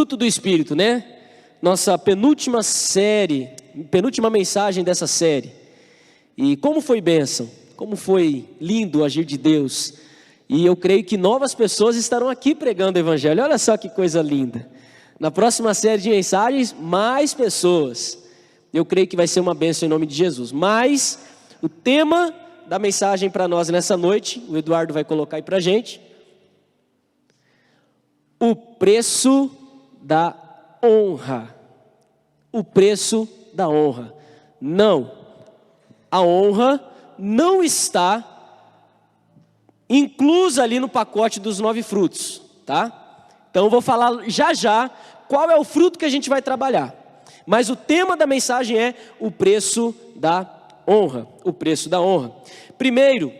Fruto do Espírito, né? Nossa penúltima mensagem dessa série. E como foi bênção, como foi lindo o agir de Deus. E eu creio que novas pessoas estarão aqui pregando o Evangelho. Olha só que coisa linda. Na próxima série de mensagens, mais pessoas. Eu creio que vai ser uma bênção em nome de Jesus. Mas o tema da mensagem para nós nessa noite, o Eduardo vai colocar aí para a gente. O preço da honra. O preço da honra. Não, a honra não está inclusa ali no pacote dos 9 frutos, tá? Então eu vou falar já qual é o fruto que a gente vai trabalhar. Mas o tema da mensagem é o preço da honra. O preço da honra. Primeiro,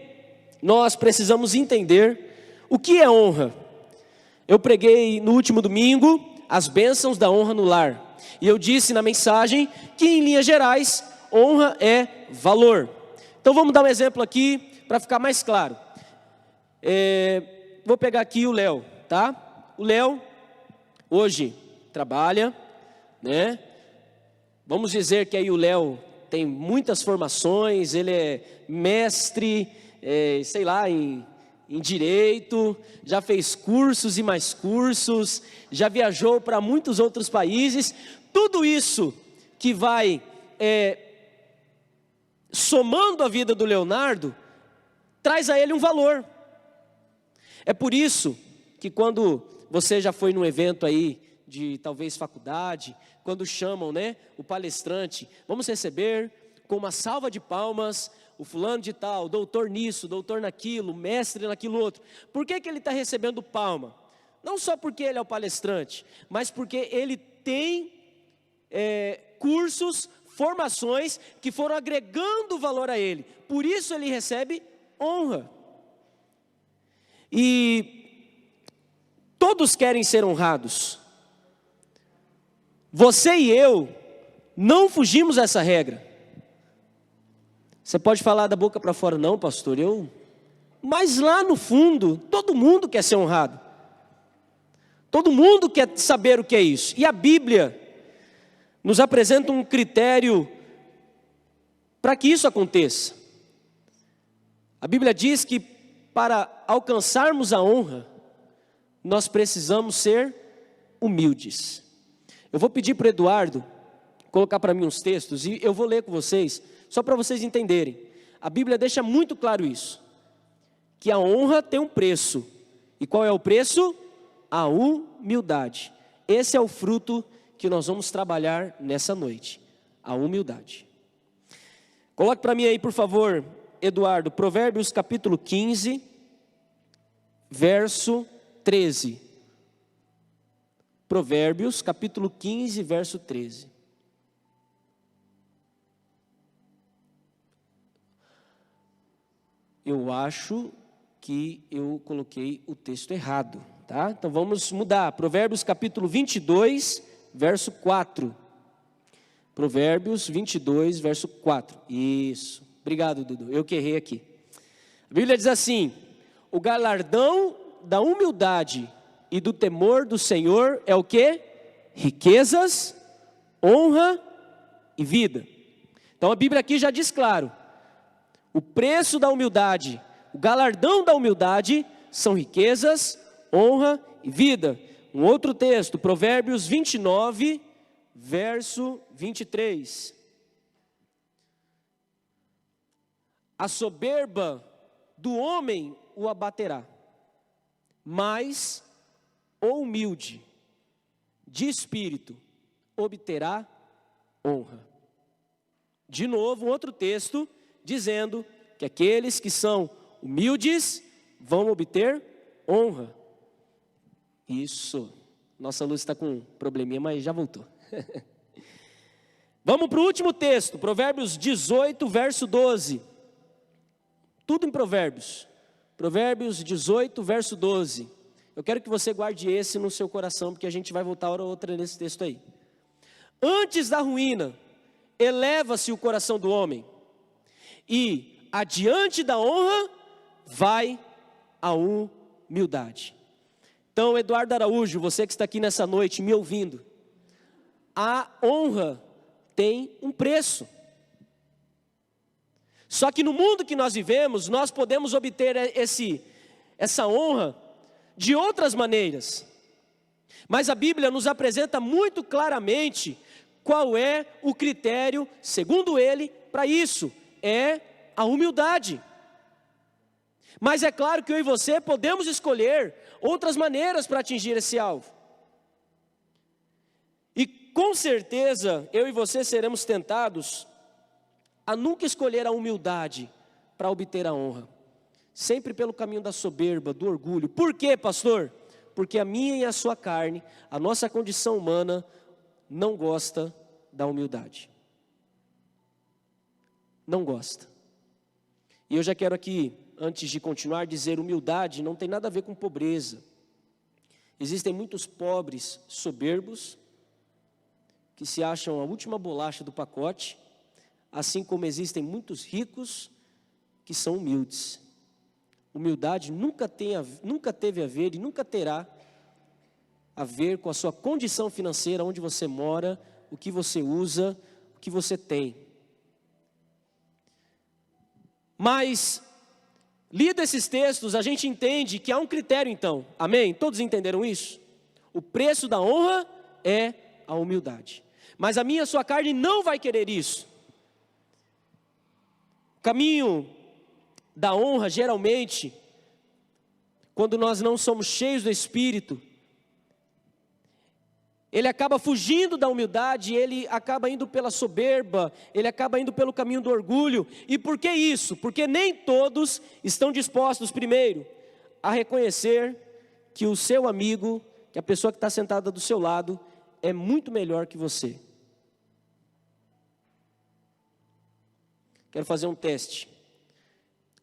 nós precisamos entender o que é honra. Eu preguei no último domingo as bênçãos da honra no lar. E eu disse na mensagem que, em linhas gerais, honra é valor. Então vamos dar um exemplo aqui para ficar mais claro. Vou pegar aqui o Léo, tá? O Léo hoje trabalha, né? Vamos dizer que aí o Léo tem muitas formações, ele é mestre, sei lá, em direito, já fez cursos e mais cursos, já viajou para muitos outros países. Tudo isso que vai somando a vida do Leonardo, traz a ele um valor. É por isso que quando você já foi num evento aí de talvez faculdade, quando chamam, né, o palestrante, vamos receber com uma salva de palmas o fulano de tal, doutor nisso, doutor naquilo, mestre naquilo outro. Por que ele está recebendo palma? Não só porque ele é o palestrante, mas porque ele tem cursos, formações que foram agregando valor a ele. Por isso ele recebe honra. E todos querem ser honrados. Você e eu não fugimos dessa regra. Você pode falar da boca para fora, não, pastor, mas lá no fundo, todo mundo quer ser honrado. Todo mundo quer saber o que é isso. E a Bíblia nos apresenta um critério para que isso aconteça. A Bíblia diz que para alcançarmos a honra, nós precisamos ser humildes. Eu vou pedir para o Eduardo colocar para mim uns textos e eu vou ler com vocês, só para vocês entenderem. A Bíblia deixa muito claro isso, que a honra tem um preço. E qual é o preço? A humildade. Esse é o fruto que nós vamos trabalhar nessa noite, a humildade. Coloque para mim aí, por favor, Eduardo, Provérbios capítulo 15, verso 13. Provérbios capítulo 15, verso 13. Eu acho que eu coloquei o texto errado, tá? Então vamos mudar. Provérbios capítulo 22, verso 4. Provérbios 22, verso 4. Isso. Obrigado, Dudu. Eu que errei aqui. A Bíblia diz assim: o galardão da humildade e do temor do Senhor é o quê? Riquezas, honra e vida. Então a Bíblia aqui já diz claro. O preço da humildade, o galardão da humildade são riquezas, honra e vida. Um outro texto, Provérbios 29, verso 23. A soberba do homem o abaterá, mas o humilde de espírito obterá honra. De novo, um outro texto dizendo que aqueles que são humildes vão obter honra. Isso. Nossa luz está com um probleminha, mas já voltou. Vamos para o último texto, Provérbios 18, verso 12. Tudo em Provérbios. Provérbios 18, verso 12. Eu quero que você guarde esse no seu coração, porque a gente vai voltar hora ou outra nesse texto aí. Antes da ruína, eleva-se o coração do homem, e adiante da honra vai a humildade. Então, Eduardo Araújo, você que está aqui nessa noite me ouvindo, a honra tem um preço. Só que no mundo que nós vivemos, nós podemos obter essa honra de outras maneiras. Mas a Bíblia nos apresenta muito claramente qual é o critério, segundo ele, para isso. É a humildade. Mas é claro que eu e você podemos escolher outras maneiras para atingir esse alvo. E com certeza eu e você seremos tentados a nunca escolher a humildade para obter a honra. Sempre pelo caminho da soberba, do orgulho. Por quê, pastor? Porque a minha e a sua carne, a nossa condição humana, não gosta da humildade. Não gosta. E eu já quero aqui, antes de continuar, dizer: humildade não tem nada a ver com pobreza. Existem muitos pobres soberbos, que se acham a última bolacha do pacote, assim como existem muitos ricos que são humildes. Humildade nunca teve a ver e nunca terá a ver com a sua condição financeira, onde você mora, o que você usa, o que você tem. Mas, lido esses textos, a gente entende que há um critério então, amém? Todos entenderam isso? O preço da honra é a humildade. Mas a minha e a sua carne não vai querer isso. O caminho da honra, geralmente, quando nós não somos cheios do Espírito, ele acaba fugindo da humildade, ele acaba indo pela soberba, ele acaba indo pelo caminho do orgulho. E por que isso? Porque nem todos estão dispostos, primeiro, a reconhecer que o seu amigo, que a pessoa que está sentada do seu lado, é muito melhor que você. Quero fazer um teste.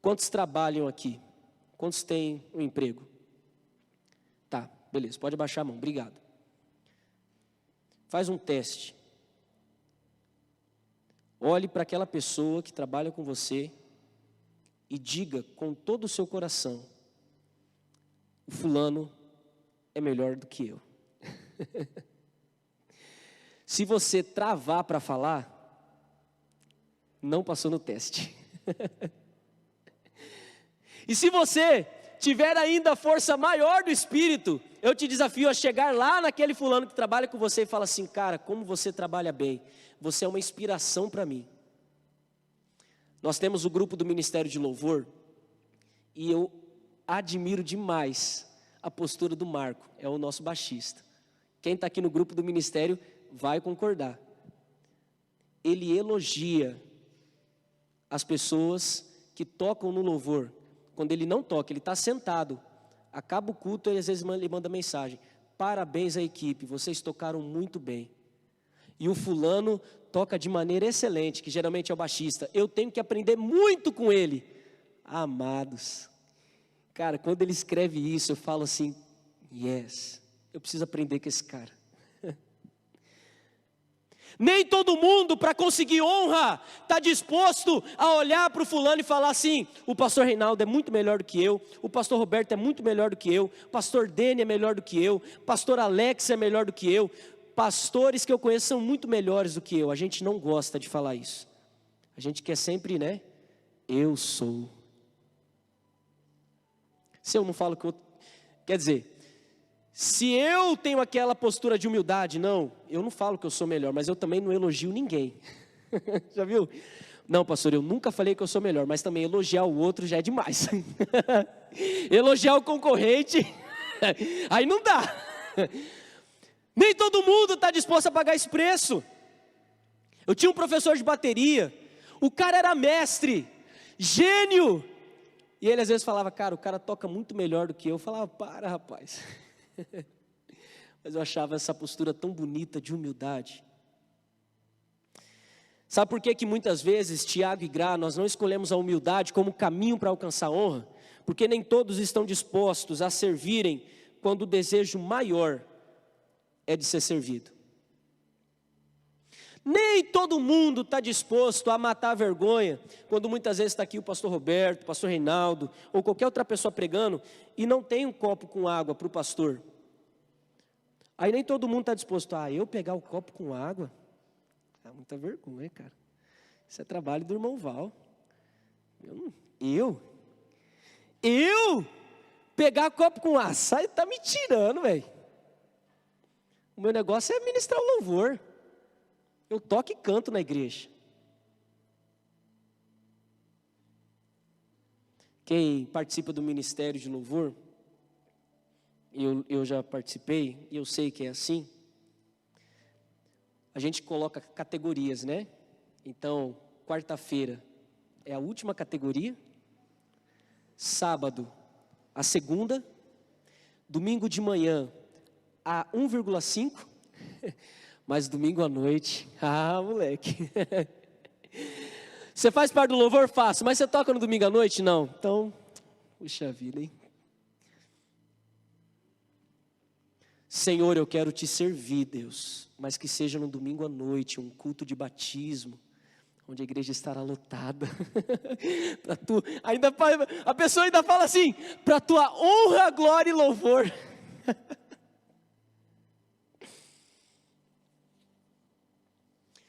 Quantos trabalham aqui? Quantos têm um emprego? Tá, beleza, pode abaixar a mão, obrigado. Faz um teste. Olhe para aquela pessoa que trabalha com você e diga com todo o seu coração: o fulano é melhor do que eu. Se você travar para falar, não passou no teste. E se você tiver ainda força maior do Espírito, eu te desafio a chegar lá naquele fulano que trabalha com você e fala assim: cara, como você trabalha bem, você é uma inspiração para mim. Nós temos o grupo do Ministério de Louvor, e eu admiro demais a postura do Marco, é o nosso baixista. Quem está aqui no grupo do Ministério vai concordar. Ele elogia as pessoas que tocam no louvor. Quando ele não toca, ele está sentado, acaba o culto e às vezes ele manda mensagem: parabéns à equipe, vocês tocaram muito bem. E o fulano toca de maneira excelente, que geralmente é o baixista. Eu tenho que aprender muito com ele. Amados, cara, quando ele escreve isso, eu falo assim: yes, eu preciso aprender com esse cara. Nem todo mundo, para conseguir honra, está disposto a olhar para o fulano e falar assim: o pastor Reinaldo é muito melhor do que eu, o pastor Roberto é muito melhor do que eu, o pastor Dene é melhor do que eu, o pastor Alex é melhor do que eu, pastores que eu conheço são muito melhores do que eu. A gente não gosta de falar isso. A gente quer sempre, né? Eu sou. Se eu não falo que eu... Quer dizer... Se eu tenho aquela postura de humildade, não, eu não falo que eu sou melhor, mas eu também não elogio ninguém. Já viu? Não, pastor, eu nunca falei que eu sou melhor, mas também elogiar o outro já é demais. Elogiar o concorrente, aí não dá. Nem todo mundo está disposto a pagar esse preço. Eu tinha um professor de bateria, o cara era mestre, gênio. E ele às vezes falava: cara, o cara toca muito melhor do que eu. Eu falava: para, rapaz. Mas eu achava essa postura tão bonita de humildade. Sabe por que muitas vezes, Tiago e Gra, nós não escolhemos a humildade como caminho para alcançar a honra? Porque nem todos estão dispostos a servirem quando o desejo maior é de ser servido. Nem todo mundo está disposto a matar a vergonha, quando muitas vezes está aqui o pastor Roberto, o pastor Reinaldo, ou qualquer outra pessoa pregando, e não tem um copo com água para o pastor. Aí nem todo mundo está disposto eu pegar o copo com água, é muita vergonha, cara. Isso é trabalho do irmão Val. Eu pegar copo com água, sai, tá me tirando, velho. O meu negócio é ministrar o louvor. Eu toco e canto na igreja. Quem participa do ministério de louvor, eu já participei, e eu sei que é assim. A gente coloca categorias, né? Então, quarta-feira é a última categoria, sábado a segunda, domingo de manhã a 1,5, mas domingo à noite, moleque. Você faz parte do louvor? Faço, mas você toca no domingo à noite? Não. Então, puxa vida, hein? Senhor, eu quero te servir, Deus, mas que seja no domingo à noite, um culto de batismo, onde a igreja estará lotada. Para tu, a pessoa ainda fala assim, para tua honra, glória e louvor.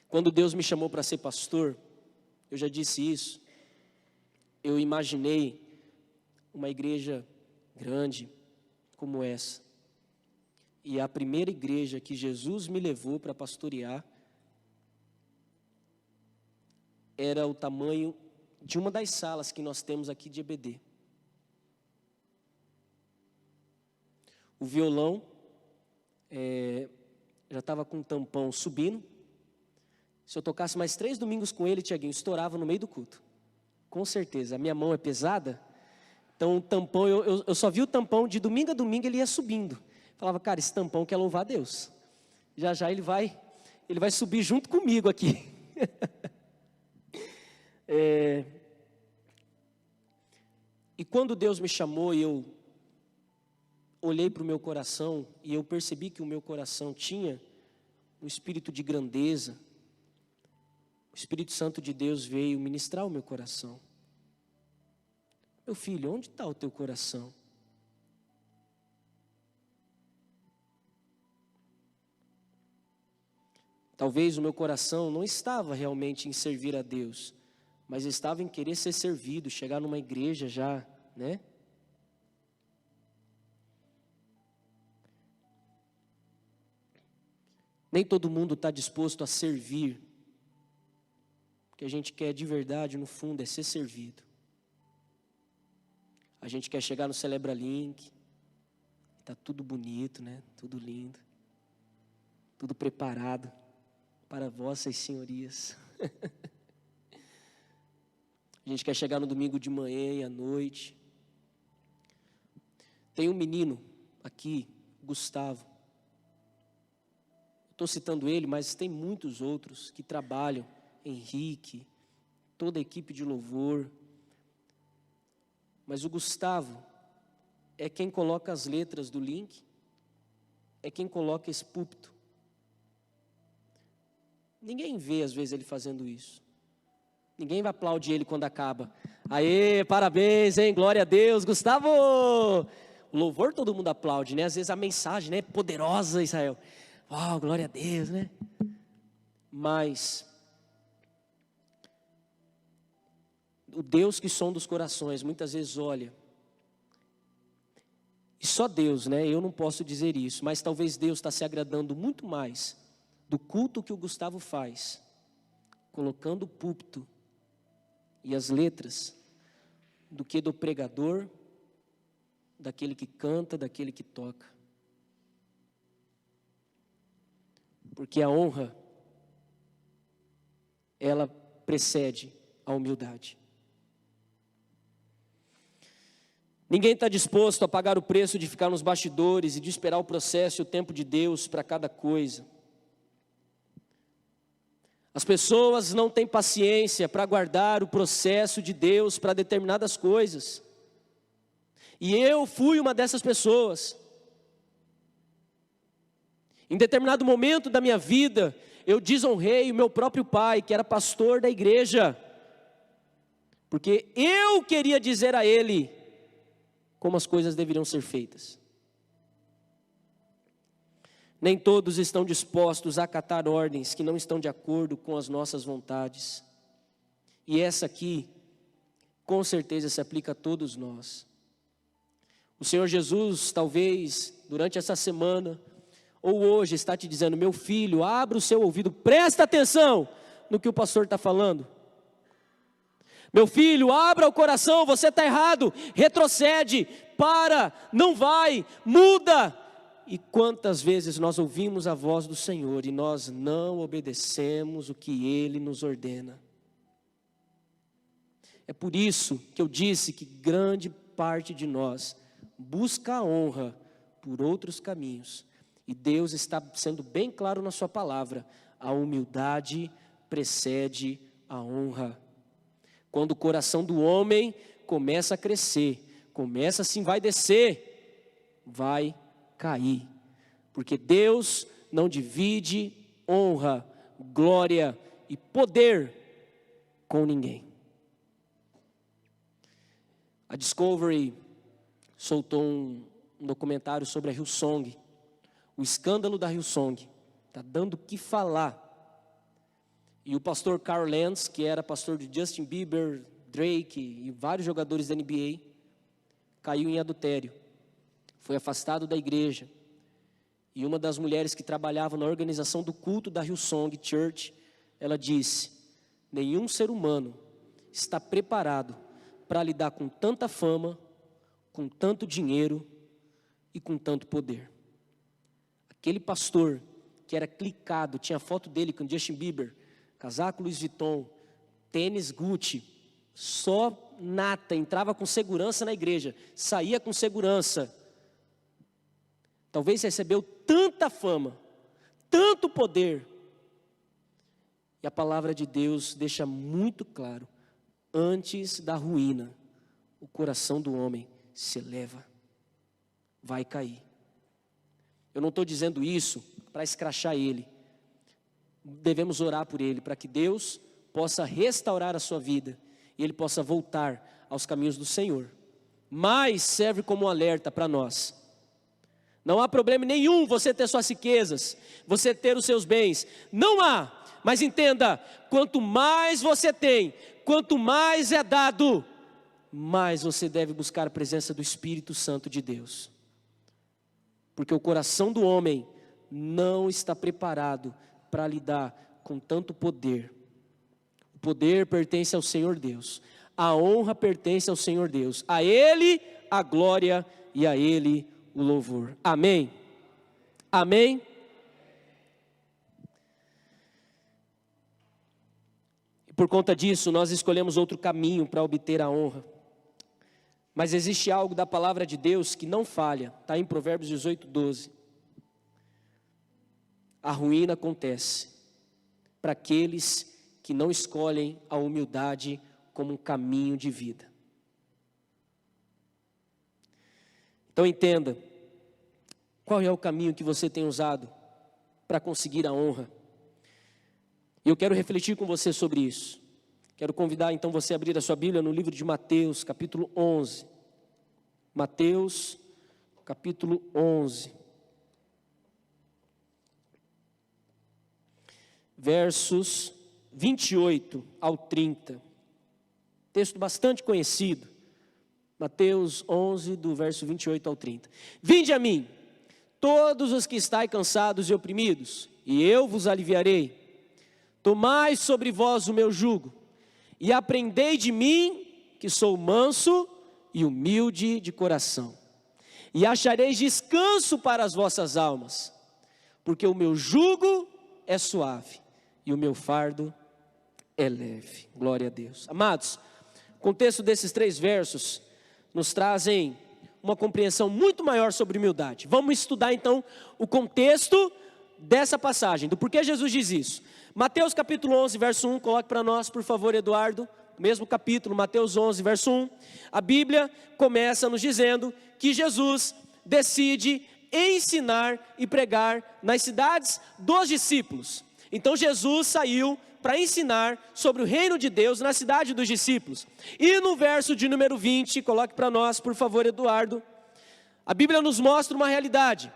Quando Deus me chamou para ser pastor, eu já disse isso, eu imaginei uma igreja grande como essa. E a primeira igreja que Jesus me levou para pastorear era o tamanho de uma das salas que nós temos aqui de EBD. O violão já estava com um tampão subindo. Se eu tocasse mais 3 domingos com ele, Tiaguinho, estourava no meio do culto. Com certeza, a minha mão é pesada. Então o tampão, eu só vi o tampão de domingo a domingo, ele ia subindo. Falava, cara, esse tampão quer louvar a Deus. Já já ele vai subir junto comigo aqui. E quando Deus me chamou e eu olhei para o meu coração, e eu percebi que o meu coração tinha um espírito de grandeza, o Espírito Santo de Deus veio ministrar o meu coração. Meu filho, onde está o teu coração? Talvez o meu coração não estava realmente em servir a Deus, mas estava em querer ser servido, chegar numa igreja já, né? Nem todo mundo está disposto a servir. O que a gente quer de verdade, no fundo, é ser servido. A gente quer chegar no Celebra Link, está tudo bonito, né? Tudo lindo, tudo preparado para vossas senhorias. A gente quer chegar no domingo de manhã e à noite. Tem um menino aqui, Gustavo. Estou citando ele, mas tem muitos outros que trabalham. Henrique, toda a equipe de louvor. Mas o Gustavo é quem coloca as letras do link, é quem coloca esse púlpito. Ninguém vê às vezes ele fazendo isso. Ninguém vai aplaudir ele quando acaba. Aê, parabéns, hein, glória a Deus, Gustavo! O louvor todo mundo aplaude, né? Às vezes a mensagem, né, poderosa, Israel. Uau, glória a Deus, né? Mas o Deus que sonda os corações, muitas vezes olha. E só Deus, né? Eu não posso dizer isso, mas talvez Deus está se agradando muito mais do culto que o Gustavo faz, colocando o púlpito e as letras, do que do pregador, daquele que canta, daquele que toca. Porque a honra, ela precede a humildade. Ninguém está disposto a pagar o preço de ficar nos bastidores e de esperar o processo e o tempo de Deus para cada coisa. As pessoas não têm paciência para aguardar o processo de Deus para determinadas coisas. E eu fui uma dessas pessoas. Em determinado momento da minha vida, eu desonrei o meu próprio pai, que era pastor da igreja, porque eu queria dizer a ele como as coisas deveriam ser feitas. Nem todos estão dispostos a acatar ordens que não estão de acordo com as nossas vontades. E essa aqui, com certeza, se aplica a todos nós. O Senhor Jesus, talvez, durante essa semana, ou hoje, está te dizendo: meu filho, abra o seu ouvido, presta atenção no que o pastor está falando. Meu filho, abra o coração, você está errado, retrocede, para, não vai, muda. E quantas vezes nós ouvimos a voz do Senhor e nós não obedecemos o que Ele nos ordena. É por isso que eu disse que grande parte de nós busca a honra por outros caminhos. E Deus está sendo bem claro na sua palavra: a humildade precede a honra. Quando o coração do homem começa a crescer, começa assim, vai descer, vai cair. Porque Deus não divide honra, glória e poder com ninguém. A Discovery soltou um documentário sobre a Hillsong, o escândalo da Hillsong, está dando o que falar. E o pastor Carl Lentz, que era pastor de Justin Bieber, Drake e vários jogadores da NBA, caiu em adultério, foi afastado da igreja. E uma das mulheres que trabalhava na organização do culto da Hillsong Church, ela disse: nenhum ser humano está preparado para lidar com tanta fama, com tanto dinheiro e com tanto poder. Aquele pastor que era clicado, tinha foto dele com Justin Bieber, casaco Louis Vuitton, tênis Gucci, só nata, entrava com segurança na igreja, saía com segurança. Talvez recebeu tanta fama, tanto poder. E a palavra de Deus deixa muito claro: antes da ruína, o coração do homem se eleva, vai cair. Eu não estou dizendo isso para escrachar ele. Devemos orar por ele, para que Deus possa restaurar a sua vida e ele possa voltar aos caminhos do Senhor. Mas serve como um alerta para nós. Não há problema nenhum você ter suas riquezas, você ter os seus bens. Não há, mas entenda: quanto mais você tem, quanto mais é dado, mais você deve buscar a presença do Espírito Santo de Deus. Porque o coração do homem não está preparado para lidar com tanto poder. O poder pertence ao Senhor Deus, a honra pertence ao Senhor Deus, a Ele a glória e a Ele o louvor. Amém? Amém? E por conta disso, nós escolhemos outro caminho para obter a honra. Mas existe algo da palavra de Deus que não falha, está em Provérbios 18, 12. A ruína acontece para aqueles que não escolhem a humildade como um caminho de vida. Então entenda, qual é o caminho que você tem usado para conseguir a honra? E eu quero refletir com você sobre isso. Quero convidar então você a abrir a sua Bíblia no livro de Mateus, capítulo 11. Mateus, capítulo 11. Versos 28 ao 30. Texto bastante conhecido. Mateus 11, do verso 28 ao 30. Vinde a mim, todos os que estáis cansados e oprimidos, e eu vos aliviarei. Tomai sobre vós o meu jugo, e aprendei de mim, que sou manso e humilde de coração. E achareis descanso para as vossas almas, porque o meu jugo é suave, e o meu fardo é leve. Glória a Deus. Amados, o contexto desses 3 versos nos trazem uma compreensão muito maior sobre humildade. Vamos estudar então o contexto dessa passagem, do porquê Jesus diz isso. Mateus capítulo 11, verso 1, coloque para nós, por favor, Eduardo. Mesmo capítulo, Mateus 11, verso 1. A Bíblia começa nos dizendo que Jesus decide ensinar e pregar nas cidades dos discípulos. Então Jesus saiu para ensinar sobre o reino de Deus na cidade dos discípulos. E no verso de número 20, coloque para nós, por favor, Eduardo, a Bíblia nos mostra uma realidade.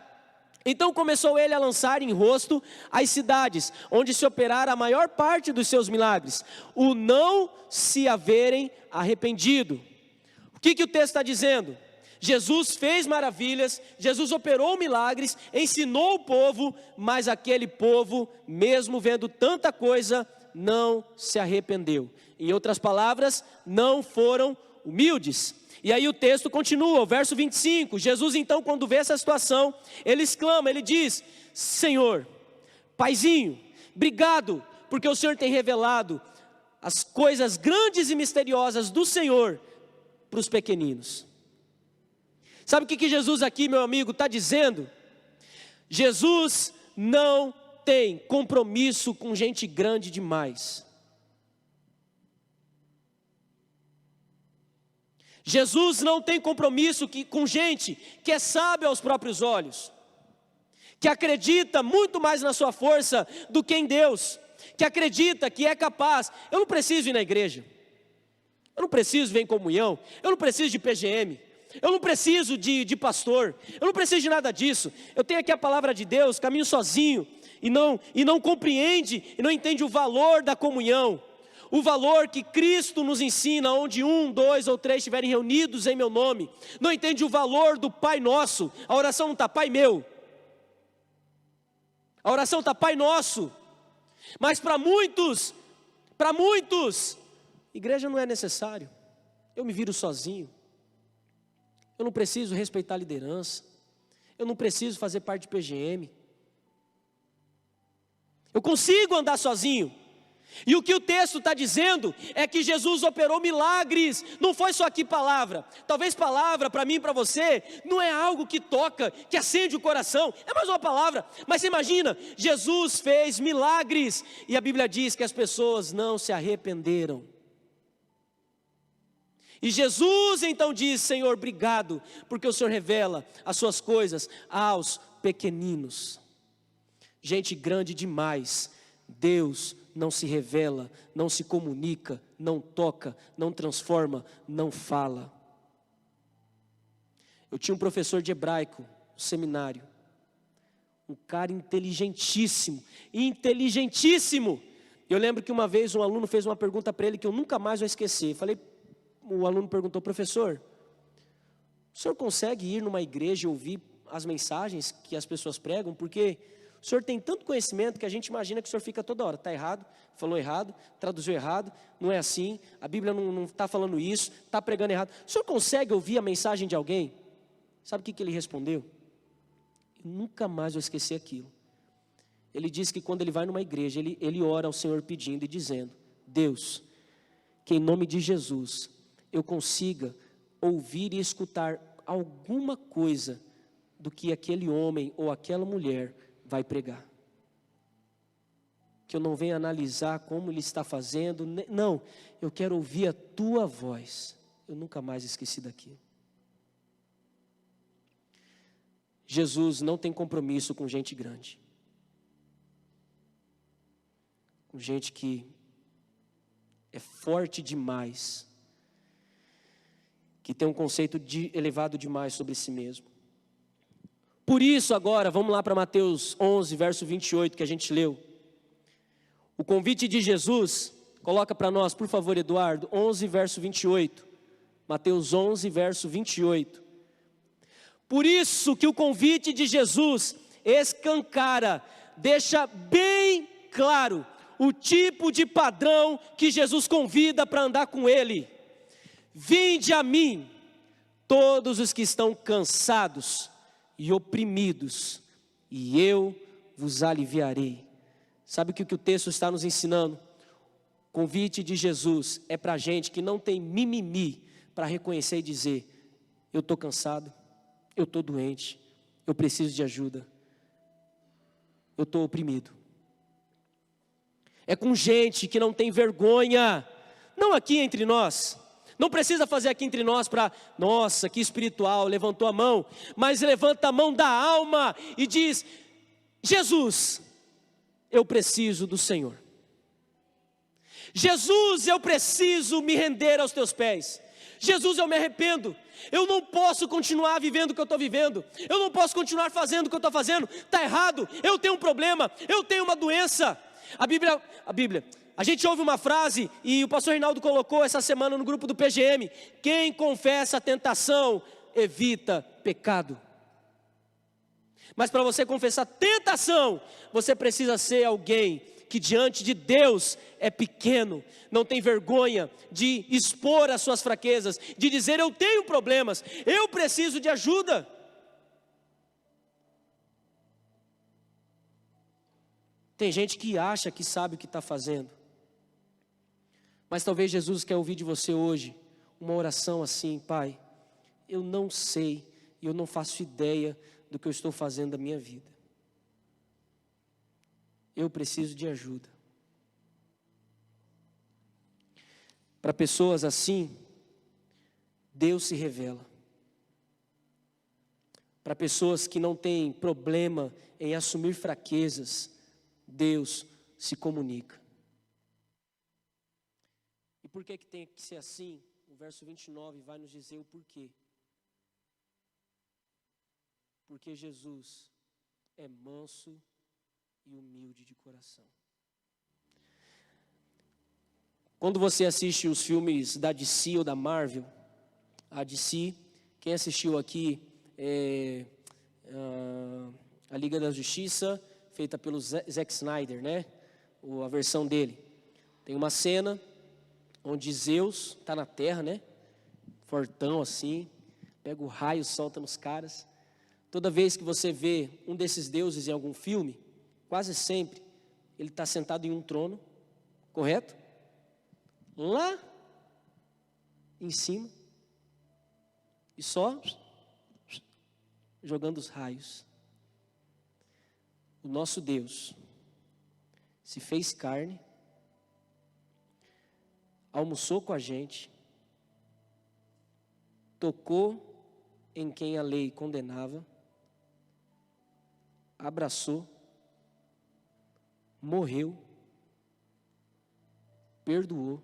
Então começou ele a lançar em rosto as cidades, onde se operara a maior parte dos seus milagres, o não se haverem arrependido. O que o texto está dizendo? Jesus fez maravilhas, Jesus operou milagres, ensinou o povo, mas aquele povo, mesmo vendo tanta coisa, não se arrependeu. Em outras palavras, não foram humildes. E aí o texto continua, o verso 25, Jesus então, quando vê essa situação, ele exclama, ele diz: Senhor, Paizinho, obrigado, porque o Senhor tem revelado as coisas grandes e misteriosas do Senhor para os pequeninos. Sabe o que Jesus aqui, meu amigo, está dizendo? Jesus não tem compromisso com gente grande demais. Jesus não tem compromisso com gente que é sábia aos próprios olhos, que acredita muito mais na sua força do que em Deus, que acredita que é capaz. Eu não preciso ir na igreja, eu não preciso vir em comunhão, eu não preciso de PGM, eu não preciso de pastor, eu não preciso de nada disso. Eu tenho aqui a palavra de Deus, caminho sozinho, e não compreende, e não entende o valor da comunhão. O valor que Cristo nos ensina, onde 1, 2 ou 3 estiverem reunidos em meu nome. Não entende o valor do Pai Nosso. A oração não está Pai meu, a oração está Pai Nosso. Mas para muitos, igreja não é necessário. Eu me viro sozinho, eu não preciso respeitar a liderança, eu não preciso fazer parte de PGM, eu consigo andar sozinho. E o que o texto está dizendo é que Jesus operou milagres, não foi só aqui palavra. Talvez palavra para mim e para você não é algo que toca, que acende o coração, é mais uma palavra. Mas você imagina, Jesus fez milagres e a Bíblia diz que as pessoas não se arrependeram. E Jesus então diz: Senhor, obrigado, porque o Senhor revela as suas coisas aos pequeninos. Gente grande demais, Deus não se revela, não se comunica, não toca, não transforma, não fala. Eu tinha um professor de hebraico no seminário, um cara inteligentíssimo. Eu lembro que uma vez um aluno fez uma pergunta para ele que eu nunca mais vou esquecer. O aluno perguntou: professor, o senhor consegue ir numa igreja e ouvir as mensagens que as pessoas pregam? Porque o senhor tem tanto conhecimento que a gente imagina que o senhor fica toda hora: está errado, falou errado, traduziu errado, não é assim, a Bíblia não está falando isso, está pregando errado. O senhor consegue ouvir a mensagem de alguém? Sabe o que ele respondeu? Eu nunca mais vou esquecer aquilo. Ele disse que quando ele vai numa igreja, ele ora ao Senhor pedindo e dizendo: Deus, que em nome de Jesus eu consiga ouvir e escutar alguma coisa do que aquele homem ou aquela mulher vai pregar. Que eu não venha analisar como ele está fazendo, não, eu quero ouvir a tua voz. Eu nunca mais esqueci daquilo. Jesus não tem compromisso com gente grande, com gente que é forte demais, que tem um conceito elevado demais sobre si mesmo. Por isso agora, vamos lá para Mateus 11, verso 28, que a gente leu. O convite de Jesus, coloca para nós, por favor, Eduardo, 11, verso 28. Mateus 11, verso 28. Por isso que o convite de Jesus escancara, deixa bem claro o tipo de padrão que Jesus convida para andar com Ele. Vinde a mim, todos os que estão cansados e oprimidos, e eu vos aliviarei. Sabe o que o texto está nos ensinando? O convite de Jesus é para gente que não tem mimimi para reconhecer e dizer: eu estou cansado, eu estou doente, eu preciso de ajuda, eu estou oprimido. É com gente que não tem vergonha, não aqui entre nós. Não precisa fazer aqui entre nós para, nossa, que espiritual, levantou a mão. Mas levanta a mão da alma e diz: Jesus, eu preciso do Senhor. Jesus, eu preciso me render aos teus pés. Jesus, eu me arrependo. Eu não posso continuar vivendo o que eu estou vivendo. Eu não posso continuar fazendo o que eu estou fazendo. Está errado, eu tenho um problema, eu tenho uma doença. A Bíblia, a gente ouve uma frase, e o pastor Reinaldo colocou essa semana no grupo do PGM: quem confessa a tentação, evita pecado. Mas para você confessar tentação, você precisa ser alguém que diante de Deus é pequeno, não tem vergonha de expor as suas fraquezas, de dizer eu tenho problemas, eu preciso de ajuda. Tem gente que acha que sabe o que está fazendo, mas talvez Jesus quer ouvir de você hoje uma oração assim: Pai, eu não sei, e eu não faço ideia do que eu estou fazendo da minha vida. Eu preciso de ajuda. Para pessoas assim, Deus se revela. Para pessoas que não têm problema em assumir fraquezas, Deus se comunica. E por que tem que ser assim? O verso 29 vai nos dizer o porquê. Porque Jesus é manso e humilde de coração. Quando você assiste os filmes da DC ou da Marvel, a DC, quem assistiu aqui a Liga da Justiça, feita pelo Zack Snyder, né? A versão dele. Tem uma cena onde Zeus está na terra, né? Fortão assim, pega o raio, solta nos caras. Toda vez que você vê um desses deuses em algum filme, quase sempre ele está sentado em um trono, correto? Lá em cima, e só jogando os raios. O nosso Deus se fez carne, almoçou com a gente, tocou em quem a lei condenava, abraçou, morreu, perdoou.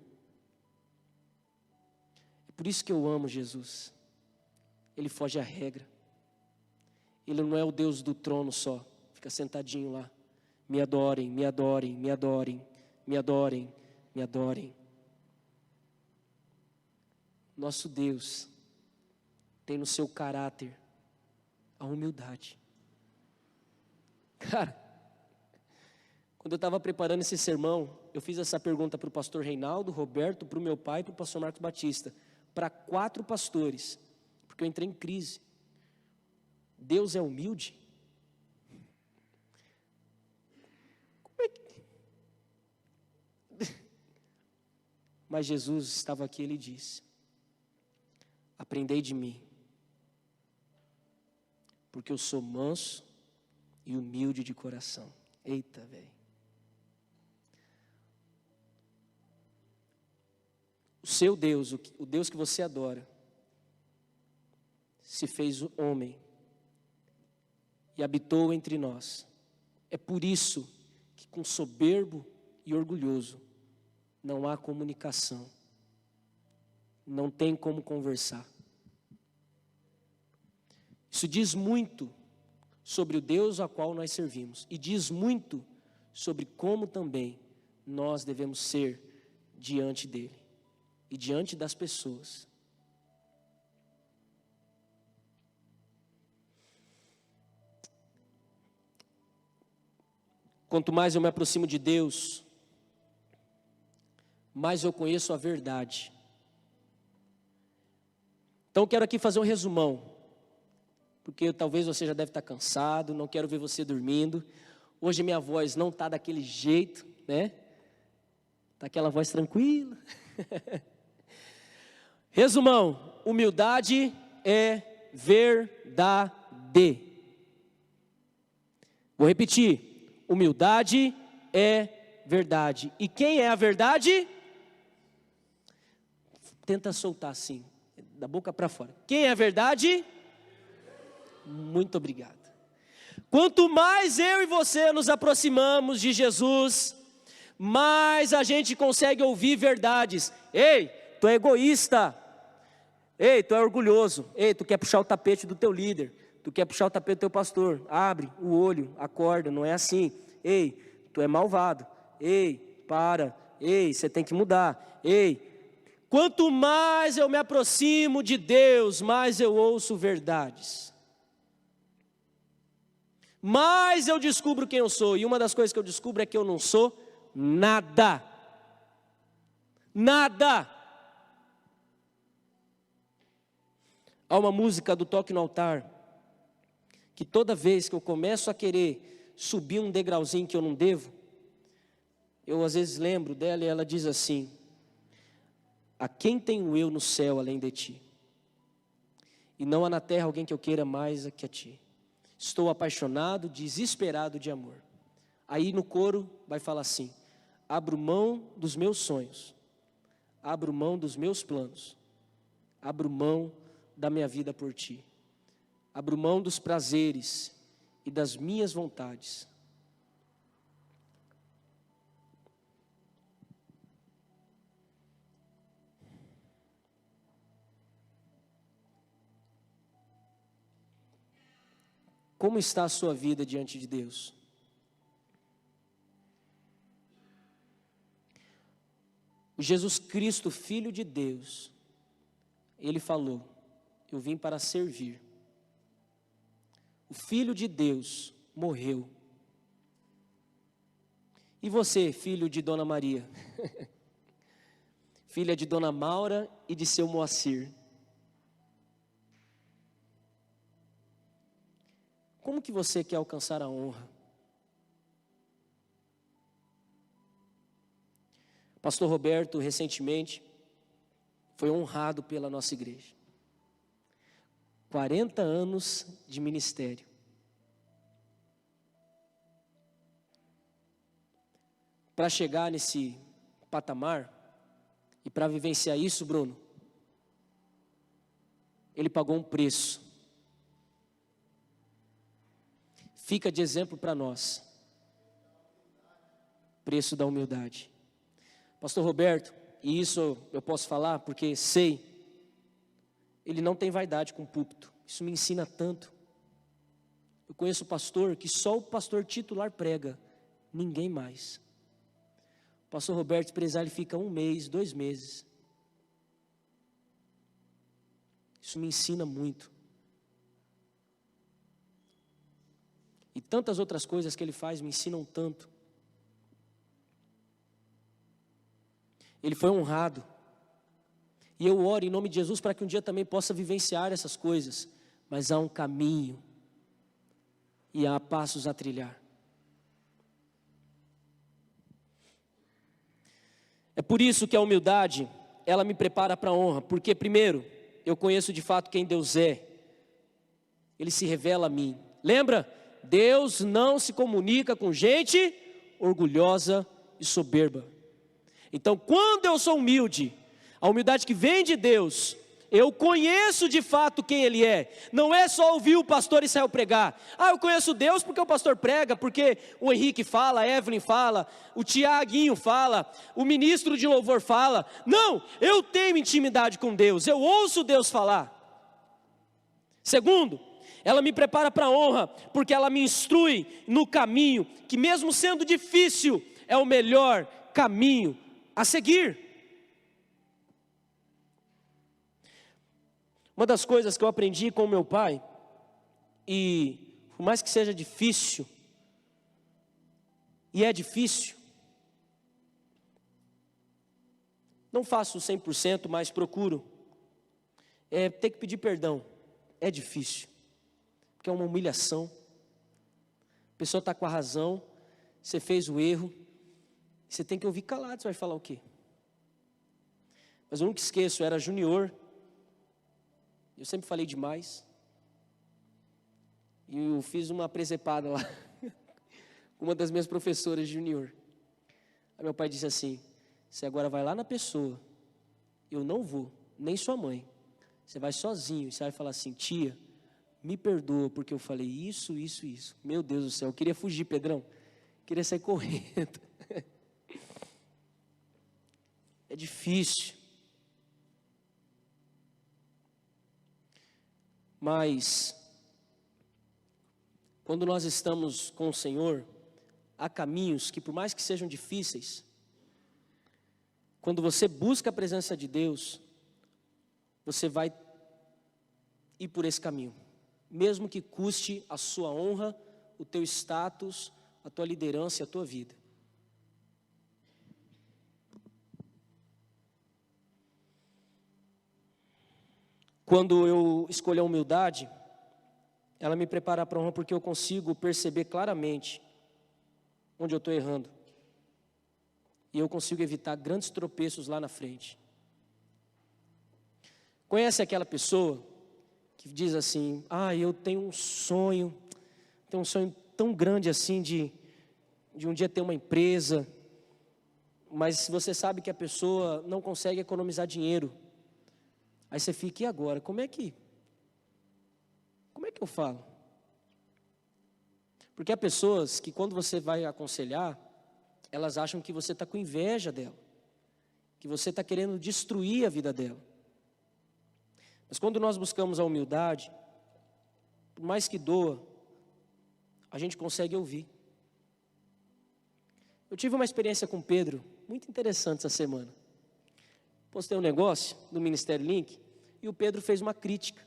É por isso que eu amo Jesus. Ele foge à regra. Ele não é o Deus do trono só, fica sentadinho lá. Me adorem, me adorem, me adorem, me adorem, me adorem. Nosso Deus tem no seu caráter a humildade. Cara, quando eu estava preparando esse sermão, eu fiz essa pergunta para o pastor Reinaldo, Roberto, para o meu pai e para o pastor Marcos Batista, para 4 pastores, porque eu entrei em crise. Deus é humilde? Como é que... Mas Jesus estava aqui, ele disse: aprendei de mim, porque eu sou manso e humilde de coração. Eita, velho. O seu Deus, o Deus que você adora, se fez homem e habitou entre nós. É por isso que com soberbo e orgulhoso não há comunicação, não tem como conversar. Isso diz muito sobre o Deus a qual nós servimos, e diz muito sobre como também nós devemos ser diante dele e diante das pessoas. Quanto mais eu me aproximo de Deus, mais eu conheço a verdade. Então quero aqui fazer um resumão, porque talvez você já deve estar cansado, não quero ver você dormindo. Hoje minha voz não está daquele jeito, né? Está aquela voz tranquila. Resumão: humildade é verdade. Vou repetir: humildade é verdade. E quem é a verdade? Tenta soltar assim, da boca para fora. Quem é a verdade? Muito obrigado. Quanto mais eu e você nos aproximamos de Jesus, mais a gente consegue ouvir verdades. Ei, tu é egoísta. Ei, tu é orgulhoso. Ei, tu quer puxar o tapete do teu líder. Tu quer puxar o tapete do teu pastor. Abre o olho, acorda, não é assim. Ei, tu é malvado. Ei, para. Ei, você tem que mudar. Ei, quanto mais eu me aproximo de Deus, mais eu ouço verdades. Mais eu descubro quem eu sou. E uma das coisas que eu descubro é que eu não sou nada. Nada. Há uma música do Toque no Altar, que toda vez que eu começo a querer subir um degrauzinho que eu não devo, eu às vezes lembro dela e ela diz assim: a quem tenho eu no céu além de ti? E não há na terra alguém que eu queira mais que a ti. Estou apaixonado, desesperado de amor. Aí no coro vai falar assim: abro mão dos meus sonhos, abro mão dos meus planos, abro mão da minha vida por ti, abro mão dos prazeres e das minhas vontades. Como está a sua vida diante de Deus? O Jesus Cristo, Filho de Deus, Ele falou: eu vim para servir. O Filho de Deus morreu. E você, filho de Dona Maria? Filha de Dona Maura e de seu Moacir? Como que você quer alcançar a honra? Pastor Roberto, recentemente, foi honrado pela nossa igreja. 40 anos de ministério. Para chegar nesse patamar, e para vivenciar isso, Bruno, ele pagou um preço. Fica de exemplo para nós. Preço da humildade. Pastor Roberto, e isso eu posso falar porque sei, ele não tem vaidade com o púlpito. Isso me ensina tanto. Eu conheço pastor que só o pastor titular prega, ninguém mais. O pastor Roberto Prezar, ele fica 1 mês, 2 meses. Isso me ensina muito. E tantas outras coisas que ele faz me ensinam tanto. Ele foi honrado. E eu oro em nome de Jesus para que um dia também possa vivenciar essas coisas. Mas há um caminho. E há passos a trilhar. É por isso que a humildade, ela me prepara para a honra. Porque primeiro, eu conheço de fato quem Deus é. Ele se revela a mim. Lembra? Deus não se comunica com gente orgulhosa e soberba. Então, quando eu sou humilde, a humildade que vem de Deus, eu conheço de fato quem Ele é. Não é só ouvir o pastor e sair pregar. Eu conheço Deus porque o pastor prega, porque o Henrique fala, a Evelyn fala, o Tiaguinho fala, o ministro de louvor fala. Não, eu tenho intimidade com Deus, eu ouço Deus falar. Segundo, ela me prepara para a honra, porque ela me instrui no caminho, que mesmo sendo difícil, é o melhor caminho a seguir. Uma das coisas que eu aprendi com meu pai, e por mais que seja difícil, e é difícil, não faço 100%, mas procuro, ter que pedir perdão, é difícil. Porque é uma humilhação. A pessoa está com a razão, você fez o erro, você tem que ouvir calado, você vai falar o quê? Mas eu nunca esqueço, eu era junior, eu sempre falei demais, e eu fiz uma presepada lá, com uma das minhas professoras de junior. Aí meu pai disse assim: você agora vai lá na pessoa, eu não vou, nem sua mãe, você vai sozinho, e você vai falar assim: tia, me perdoa porque eu falei isso, isso, isso. Meu Deus do céu, eu queria fugir, Pedrão. Queria sair correndo. É difícil. Mas, quando nós estamos com o Senhor, há caminhos que, por mais que sejam difíceis, quando você busca a presença de Deus, você vai ir por esse caminho, mesmo que custe a sua honra, o teu status, a tua liderança e a tua vida. Quando eu escolho a humildade, ela me prepara para a honra porque eu consigo perceber claramente onde eu estou errando. E eu consigo evitar grandes tropeços lá na frente. Conhece aquela pessoa que diz assim, eu tenho um sonho tão grande assim de um dia ter uma empresa, mas você sabe que a pessoa não consegue economizar dinheiro. Aí você fica, e agora? Como é que eu falo? Porque há pessoas que quando você vai aconselhar, elas acham que você está com inveja dela, que você está querendo destruir a vida dela. Mas quando nós buscamos a humildade, por mais que doa, a gente consegue ouvir. Eu tive uma experiência com Pedro, muito interessante essa semana. Postei um negócio no Ministério Link e o Pedro fez uma crítica.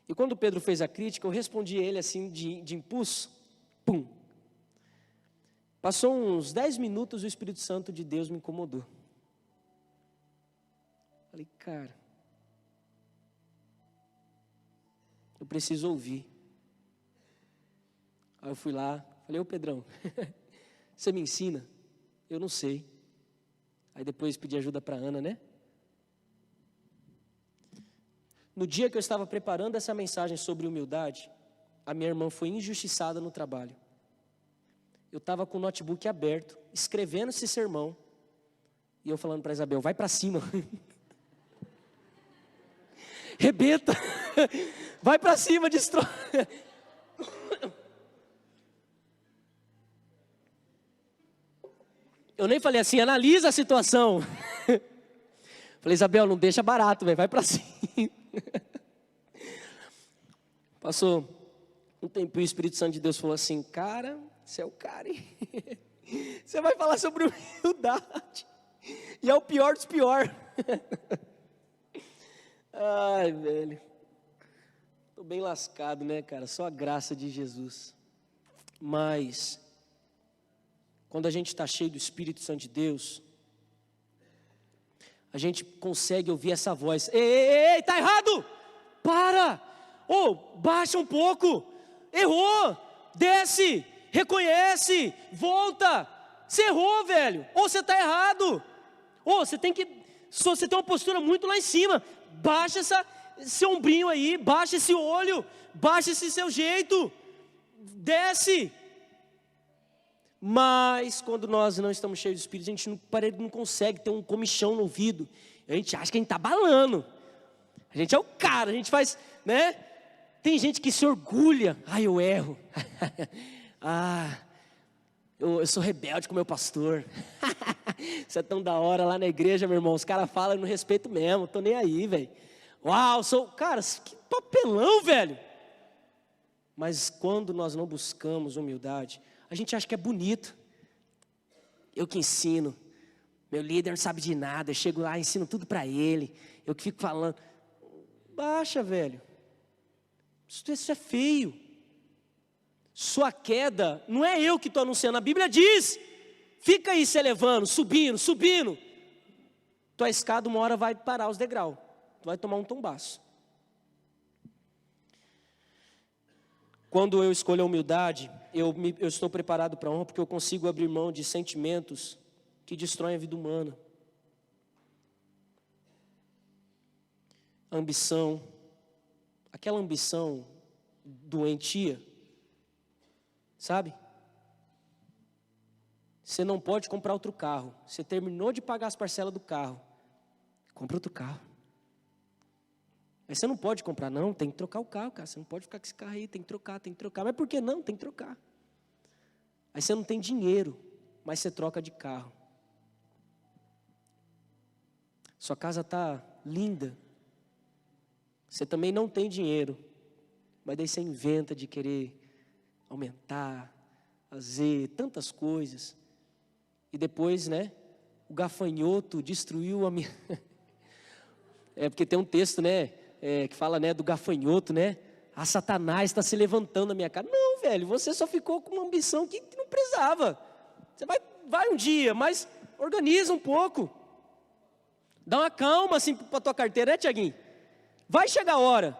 E quando o Pedro fez a crítica, eu respondi a ele assim de impulso, pum. Passou uns 10 minutos e o Espírito Santo de Deus me incomodou. Falei, cara, eu preciso ouvir. Aí eu fui lá, falei, ô Pedrão, você me ensina? Eu não sei. Aí depois pedi ajuda para a Ana, né? No dia que eu estava preparando essa mensagem sobre humildade, a minha irmã foi injustiçada no trabalho. Eu estava com o notebook aberto, escrevendo esse sermão, e eu falando para Isabel, vai para cima. Rebenta, vai para cima, destrói. Eu nem falei assim, analisa a situação. Falei, Isabel, não deixa barato, véio, vai para cima. Passou um tempo e o Espírito Santo de Deus falou assim, cara, você é o cara, hein? Você vai falar sobre humildade. E é o pior dos piores. Ai, velho. Tô bem lascado, né, cara? Só a graça de Jesus. Mas quando a gente está cheio do Espírito Santo de Deus, a gente consegue ouvir essa voz. Ei, tá errado! Para! Baixa um pouco! Errou! Desce! Reconhece! Volta! Você errou, velho! Você está errado! Você tem que... Você tem uma postura muito lá em cima. Baixa esse ombrinho aí, baixa esse olho, baixa esse seu jeito. Desce! Mas quando nós não estamos cheios de Espírito, a gente não consegue ter um comichão no ouvido. A gente acha que a gente está balando. A gente é o cara, a gente faz, né? Tem gente que se orgulha. Eu erro. Eu sou rebelde com o meu pastor. Isso é tão da hora lá na igreja, meu irmão. Os caras falam, eu não respeito mesmo, tô nem aí, velho. Cara, que papelão, velho. Mas quando nós não buscamos humildade, a gente acha que é bonito. Eu que ensino. Meu líder não sabe de nada. Eu chego lá, ensino tudo para ele. Eu que fico falando. Baixa, velho. Isso é feio. Sua queda, não é eu que estou anunciando. A Bíblia diz. Fica aí se elevando, subindo. Tua escada uma hora vai parar os degraus. Tu vai tomar um tombaço. Quando eu escolho a humildade, eu estou preparado para a honra porque eu consigo abrir mão de sentimentos que destroem a vida humana. A ambição, aquela ambição doentia, sabe? Você não pode comprar outro carro. Você terminou de pagar as parcelas do carro. Compra outro carro. Aí você não pode comprar, não, tem que trocar o carro, cara. Você não pode ficar com esse carro aí, tem que trocar. Mas por que não? Tem que trocar. Aí você não tem dinheiro, mas você troca de carro. Sua casa está linda. Você também não tem dinheiro, mas daí você inventa de querer aumentar, fazer tantas coisas. E depois, né, o gafanhoto destruiu a minha... É porque tem um texto, né, que fala, né, do gafanhoto, né? Ah, Satanás está se levantando na minha cara. Não, velho, você só ficou com uma ambição que não precisava. Você vai um dia, mas organiza um pouco. Dá uma calma assim para a tua carteira, né, Tiaguinho? Vai chegar a hora.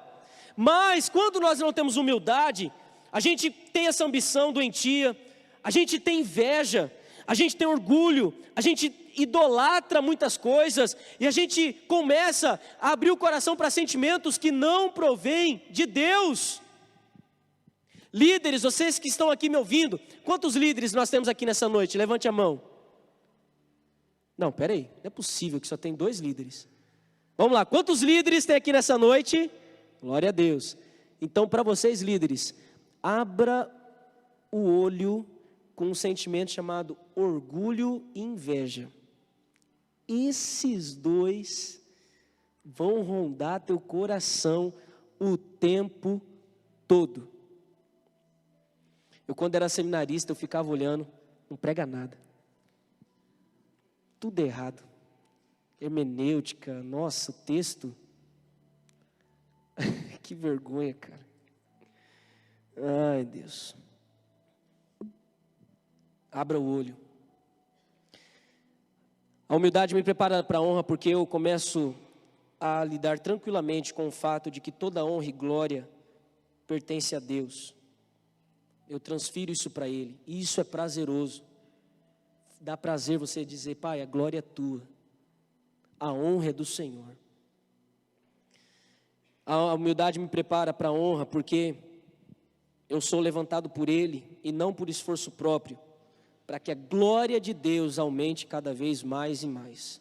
Mas quando nós não temos humildade, a gente tem essa ambição doentia, a gente tem inveja, a gente tem orgulho, a gente idolatra muitas coisas e a gente começa a abrir o coração para sentimentos que não provêm de Deus. Líderes, vocês que estão aqui me ouvindo, quantos líderes nós temos aqui nessa noite? Levante a mão. Não, peraí, não é possível que só tem 2 líderes. Vamos lá, quantos líderes tem aqui nessa noite? Glória a Deus. Então, para vocês líderes, abra o olho com um sentimento chamado orgulho e inveja. Esses 2 vão rondar teu coração o tempo todo. Eu, quando era seminarista, eu ficava olhando, não prega nada. Tudo errado. Hermenêutica, nossa, o texto. Que vergonha, cara. Ai, Deus. Abra o olho. A humildade me prepara para a honra porque eu começo a lidar tranquilamente com o fato de que toda honra e glória pertence a Deus. Eu transfiro isso para Ele, e isso é prazeroso. Dá prazer você dizer, Pai, a glória é tua, a honra é do Senhor. A humildade me prepara para a honra porque eu sou levantado por Ele e não por esforço próprio, para que a glória de Deus aumente cada vez mais e mais.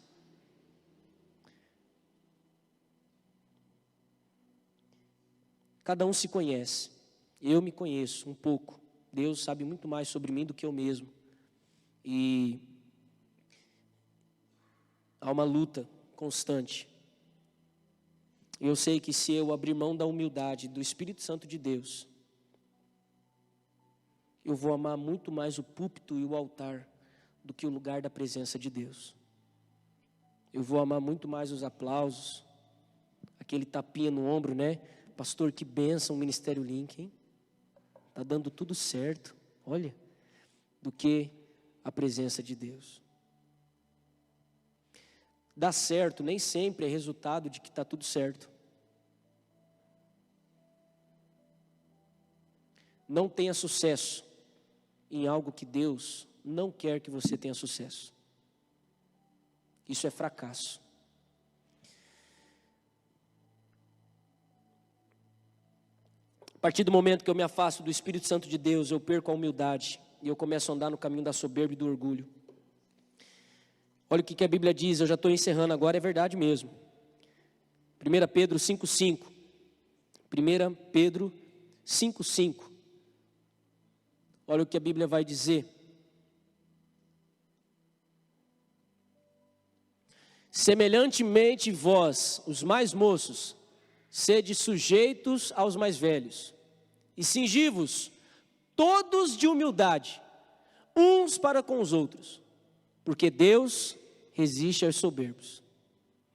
Cada um se conhece, eu me conheço um pouco, Deus sabe muito mais sobre mim do que eu mesmo, e há uma luta constante. Eu sei que se eu abrir mão da humildade, do Espírito Santo de Deus, eu vou amar muito mais o púlpito e o altar do que o lugar da presença de Deus. Eu vou amar muito mais os aplausos, aquele tapinha no ombro, né? Pastor, que bênção o Ministério Link, hein? Tá dando tudo certo, olha, do que a presença de Deus. Dar certo nem sempre é resultado de que está tudo certo. Não tenha sucesso em algo que Deus não quer que você tenha sucesso. Isso é fracasso. A partir do momento que eu me afasto do Espírito Santo de Deus, eu perco a humildade e eu começo a andar no caminho da soberba e do orgulho. Olha o que a Bíblia diz, eu já estou encerrando agora, é verdade mesmo. 1 Pedro 5,5. 1 Pedro 5,5. Olha o que a Bíblia vai dizer. Semelhantemente vós, os mais moços, sede sujeitos aos mais velhos, e cingi-vos todos de humildade, uns para com os outros, porque Deus resiste aos soberbos,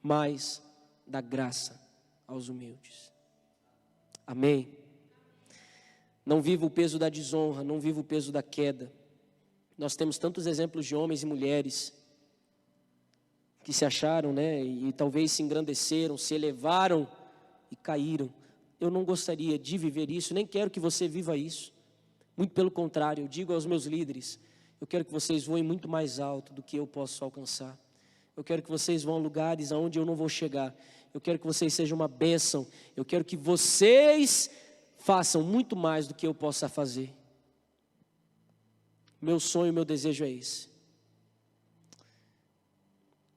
mas dá graça aos humildes. Amém? Não viva o peso da desonra, não viva o peso da queda. Nós temos tantos exemplos de homens e mulheres que se acharam, né, e talvez se engrandeceram, se elevaram e caíram. Eu não gostaria de viver isso, nem quero que você viva isso. Muito pelo contrário, eu digo aos meus líderes, eu quero que vocês voem muito mais alto do que eu posso alcançar. Eu quero que vocês vão a lugares aonde eu não vou chegar. Eu quero que vocês sejam uma bênção. Eu quero que vocês façam muito mais do que eu possa fazer. Meu sonho, meu desejo é esse.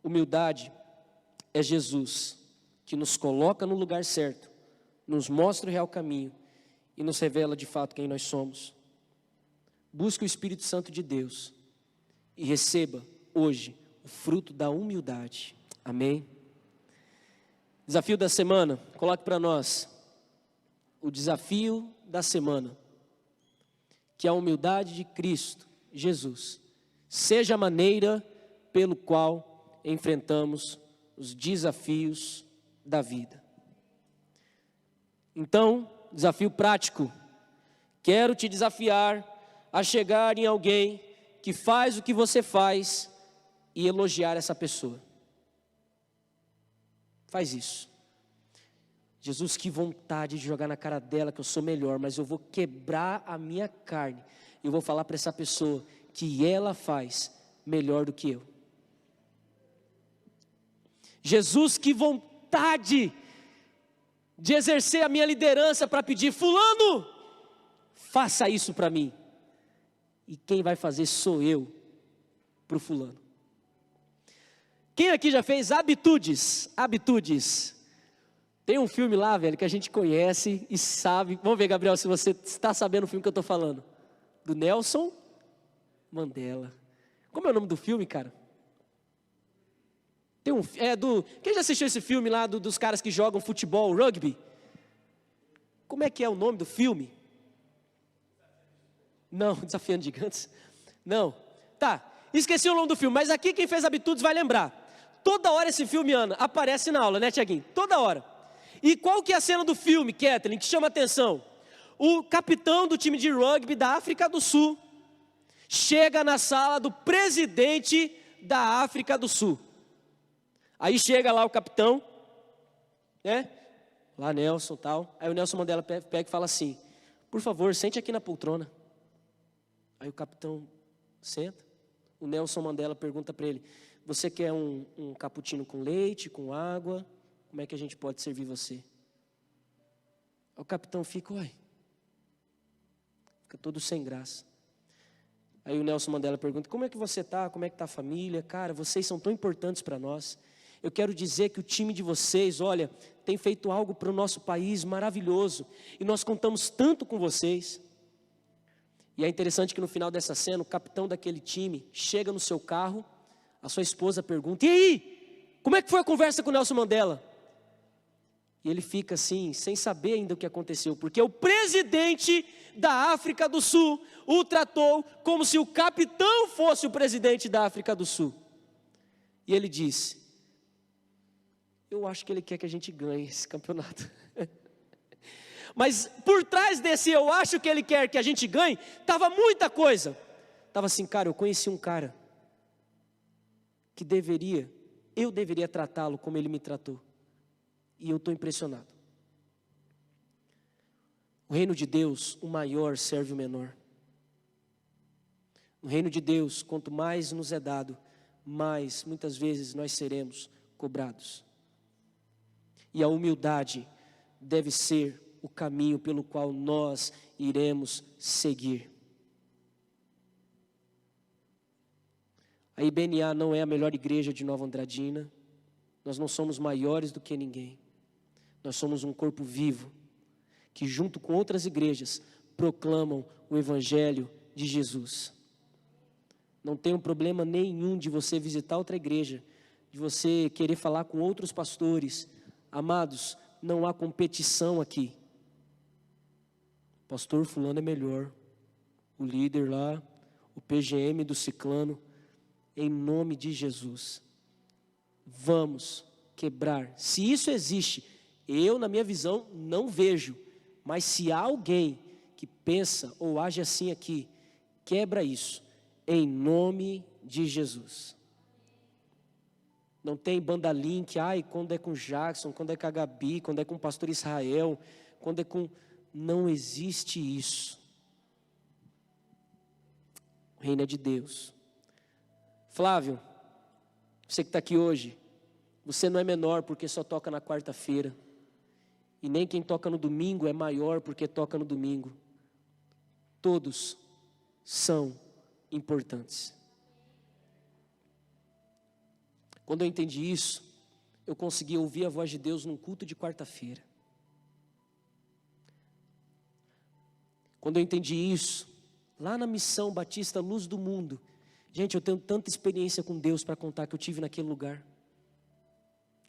Humildade é Jesus, que nos coloca no lugar certo, nos mostra o real caminho e nos revela de fato quem nós somos. Busque o Espírito Santo de Deus e receba hoje o fruto da humildade. Amém? Desafio da semana, coloque para nós o desafio da semana, que a humildade de Cristo Jesus seja a maneira pelo qual enfrentamos os desafios da vida. Então, desafio prático, quero te desafiar a chegar em alguém que faz o que você faz e elogiar essa pessoa. Faz isso. Jesus, que vontade de jogar na cara dela que eu sou melhor, mas eu vou quebrar a minha carne. Eu vou falar para essa pessoa que ela faz melhor do que eu. Jesus, que vontade de exercer a minha liderança para pedir: fulano, faça isso para mim. E quem vai fazer sou eu para o fulano. Quem aqui já fez habitudes? Habitudes. Tem um filme lá, velho, que a gente conhece e sabe. Vamos ver, Gabriel, se você está sabendo o filme que eu estou falando. Do Nelson Mandela. Como é o nome do filme, cara? Tem quem já assistiu esse filme lá dos caras que jogam futebol, rugby? Como é que é o nome do filme? Não, Desafiando Gigantes. Não. Tá, esqueci o nome do filme, mas aqui quem fez habitudes vai lembrar. Toda hora esse filme, Ana, aparece na aula, né, Tiaguinho? Toda hora. E qual que é a cena do filme, Kathleen, que chama a atenção? O capitão do time de rugby da África do Sul chega na sala do presidente da África do Sul. Aí chega lá o capitão, né? Lá Nelson e tal. Aí o Nelson Mandela pega e fala assim: por favor, sente aqui na poltrona. Aí o capitão senta. O Nelson Mandela pergunta para ele: você quer um cappuccino com leite, com água? Como é que a gente pode servir você? Aí o capitão fica, fica todo sem graça. Aí o Nelson Mandela pergunta: como é que você está? Como é que está a família? Cara, vocês são tão importantes para nós. Eu quero dizer que o time de vocês, olha, tem feito algo para o nosso país maravilhoso. E nós contamos tanto com vocês. E é interessante que no final dessa cena, o capitão daquele time chega no seu carro, a sua esposa pergunta: e aí, como é que foi a conversa com o Nelson Mandela? E ele fica assim, sem saber ainda o que aconteceu, porque o presidente da África do Sul o tratou como se o capitão fosse o presidente da África do Sul. E ele disse: eu acho que ele quer que a gente ganhe esse campeonato. Mas por trás desse eu acho que ele quer que a gente ganhe, estava muita coisa. Estava assim, cara, eu conheci um cara que eu deveria tratá-lo como ele me tratou. E eu estou impressionado. No reino de Deus, o maior serve o menor. No reino de Deus, quanto mais nos é dado, mais muitas vezes nós seremos cobrados. E a humildade deve ser o caminho pelo qual nós iremos seguir. A IBNA não é a melhor igreja de Nova Andradina. Nós não somos maiores do que ninguém. Nós somos um corpo vivo, que junto com outras igrejas, proclamam o Evangelho de Jesus. Não tem problema nenhum de você visitar outra igreja, de você querer falar com outros pastores. Amados, não há competição aqui. Pastor fulano é melhor. O líder lá, o PGM do ciclano. Em nome de Jesus, vamos quebrar. Se isso existe, eu na minha visão não vejo. Mas se há alguém que pensa ou age assim aqui, quebra isso. Em nome de Jesus. Não tem banda link, quando é com Jackson, quando é com a Gabi, quando é com o pastor Israel, quando é com... Não existe isso. O reino é de Deus. Flávio, você que está aqui hoje, você não é menor porque só toca na quarta-feira. E nem quem toca no domingo é maior porque toca no domingo. Todos são importantes. Quando eu entendi isso, eu consegui ouvir a voz de Deus num culto de quarta-feira. Quando eu entendi isso, lá na Missão Batista Luz do Mundo, gente, eu tenho tanta experiência com Deus para contar que eu tive naquele lugar.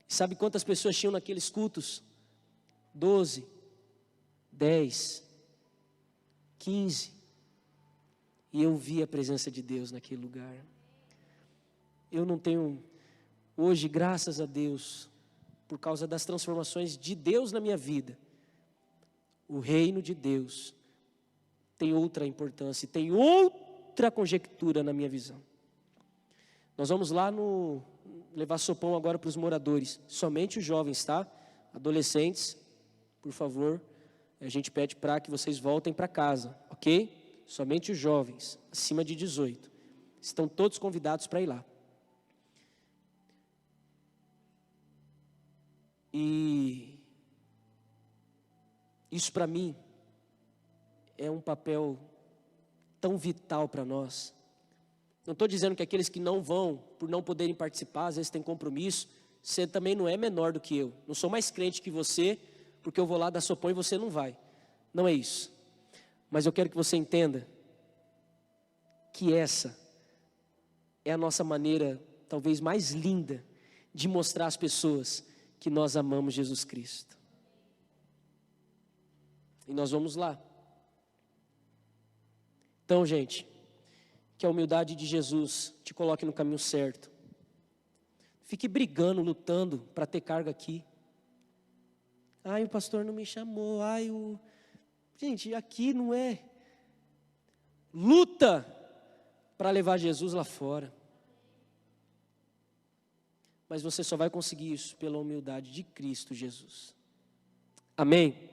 Sabe quantas pessoas tinham naqueles cultos? 12, 10, 15. E eu vi a presença de Deus naquele lugar. Eu não tenho, hoje, graças a Deus, por causa das transformações de Deus na minha vida, o reino de Deus tem outra importância, tem outra conjectura na minha visão. Nós vamos lá levar sopão agora para os moradores, somente os jovens, tá? Adolescentes, por favor, a gente pede para que vocês voltem para casa, ok? Somente os jovens, acima de 18, estão todos convidados para ir lá. E isso para mim é um papel tão vital para nós. Não estou dizendo que aqueles que não vão, por não poderem participar, às vezes têm compromisso, você também não é menor do que eu. Não sou mais crente que você, porque eu vou lá dar sopão e você não vai. Não é isso. Mas eu quero que você entenda que essa é a nossa maneira, talvez mais linda, de mostrar às pessoas que nós amamos Jesus Cristo. E nós vamos lá. Então, gente, que a humildade de Jesus te coloque no caminho certo. Fique brigando, lutando para ter carga aqui. Ai, o pastor não me chamou. Gente, aqui não é. Luta para levar Jesus lá fora. Mas você só vai conseguir isso pela humildade de Cristo Jesus. Amém?